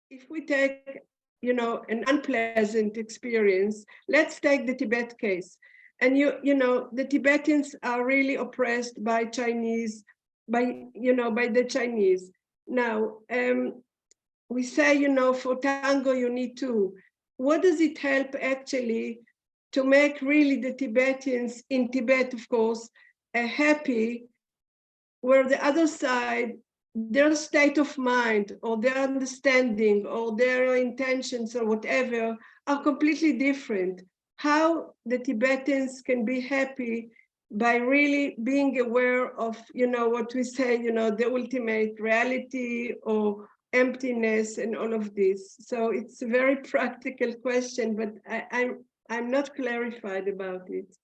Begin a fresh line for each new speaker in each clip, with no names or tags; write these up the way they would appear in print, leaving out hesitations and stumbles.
if we take, an unpleasant experience, let's take the Tibet case. And the Tibetans are really oppressed by Chinese, by the Chinese. Now, we say, for tango, you need two. What does it help actually to make really the Tibetans in Tibet, of course, happy, where the other side, their state of mind or their understanding or their intentions or whatever are completely different? How the Tibetans can be happy by really being aware of, what we say, the ultimate reality or emptiness and all of this. So it's a very practical question, but I'm not clarified about it.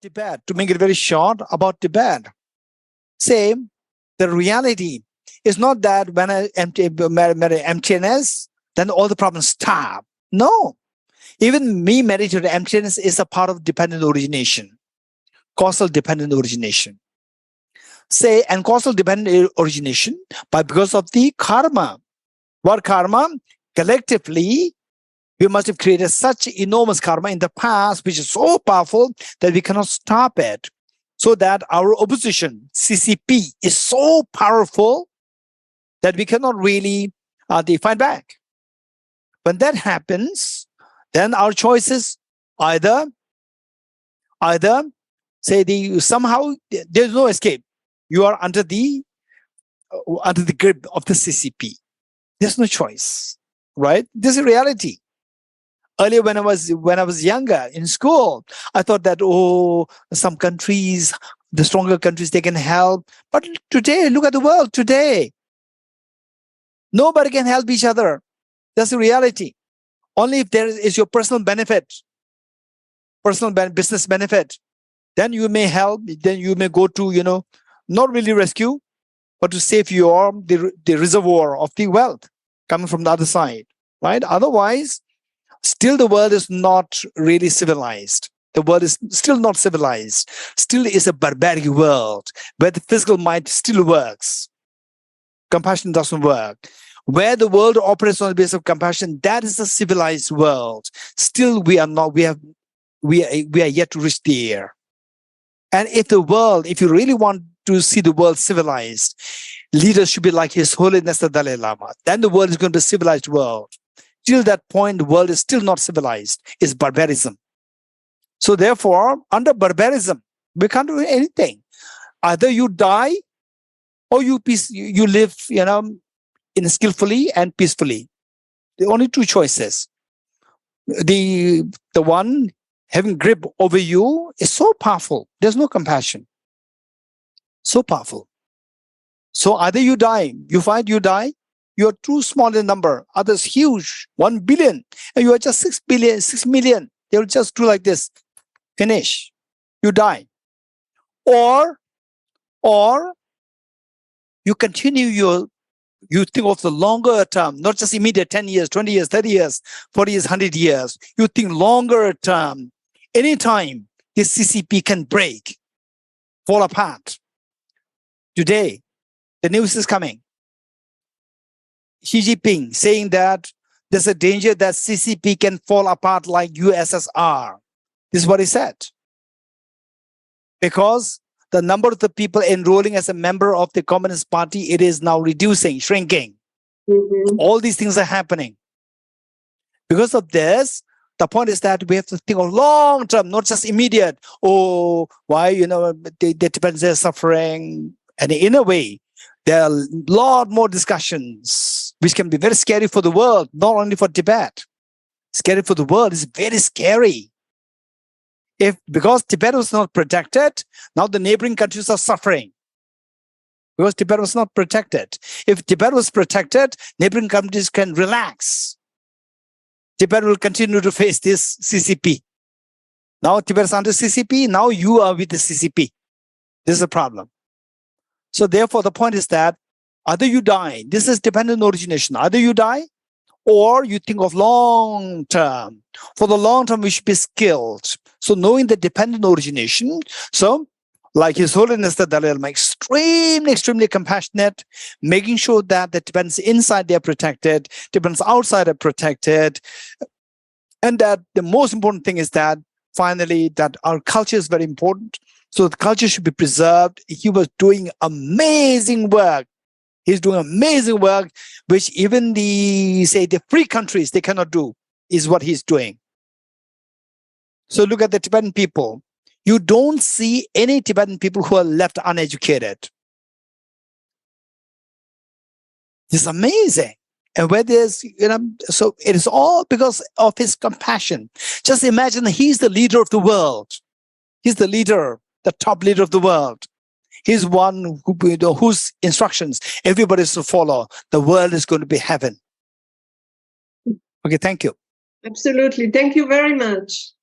Tibet, to make it very short about Tibet, same, the reality is not that when I emptiness, then all the problems stop. No. Even me meditate to emptiness is a part of dependent origination, causal dependent origination. Say, and causal dependent origination, but because of the karma. What karma? Collectively, we must have created such enormous karma in the past, which is so powerful that we cannot stop it. So that our opposition, CCP, is so powerful that we cannot really fight back. When that happens, then our choices either say somehow there's no escape. You are under the grip of the CCP. There's no choice, right? This is reality. Earlier, when I was younger in school, I thought that some countries, the stronger countries, they can help. But today, look at the world today. Nobody can help each other. That's the reality. Only if there is your personal benefit, business benefit, then you may help. Then you may go to, not really rescue, but to save the reservoir of the wealth coming from the other side, right? Otherwise, still the world is not really civilized. The world is still not civilized. Still is a barbaric world where the physical mind still works. Compassion doesn't work. Where the world operates on the basis of compassion, that is a civilized world. Still, we are not. We are yet to reach there. And if you really want to see the world civilized, leaders should be like His Holiness the Dalai Lama. Then the world is going to be a civilized world. Till that point, the world is still not civilized. It's barbarism. So therefore, under barbarism, we can't do anything. Either you die or you live, skillfully and peacefully. The only two choices. The one having grip over you is so powerful. There's no compassion. So powerful. So either you die, you fight, you die. You are too small in number. Others huge, 1 billion. And you are just 6 million. They will just do like this. Finish. You die. Or you continue you think of the longer term, not just immediate 10 years, 20 years, 30 years, 40 years, 100 years. You think longer term. Anytime this CCP can break, fall apart. Today, the news is coming. Xi Jinping saying that there's a danger that CCP can fall apart like USSR. This is what he said. Because the number of the people enrolling as a member of the Communist Party, it is now reducing, shrinking. Mm-hmm. All these things are happening. Because of this, the point is that we have to think of long term, not just immediate. Oh, why, the Tibetans are suffering. And in a way, there are a lot more discussions, which can be very scary for the world, not only for Tibet. Scary for the world is very scary. Because Tibet was not protected, now the neighboring countries are suffering. Because Tibet was not protected. If Tibet was protected, neighboring countries can relax. Tibet will continue to face this CCP. Now Tibet is under CCP, now you are with the CCP. This is a problem. So therefore, the point is that either you die, this is dependent origination, either you die or you think of long term. For the long term, we should be skilled. So knowing the dependent origination, so like His Holiness the Dalai Lama, extremely compassionate, making sure that the Tibetans inside they are protected, Tibetans outside are protected, and that the most important thing is that finally that our culture is very important. So the culture should be preserved. He was doing amazing work. He's doing amazing work, which even the free countries, they cannot do, is what he's doing. So look at the Tibetan people. You don't see any Tibetan people who are left uneducated. It's amazing. And where there's, so it is all because of his compassion. Just imagine he's the leader of the world. He's the leader, the top leader of the world. He's one whose instructions everybody is to follow. The world is going to be heaven. Okay, thank you.
Absolutely. Thank you very much.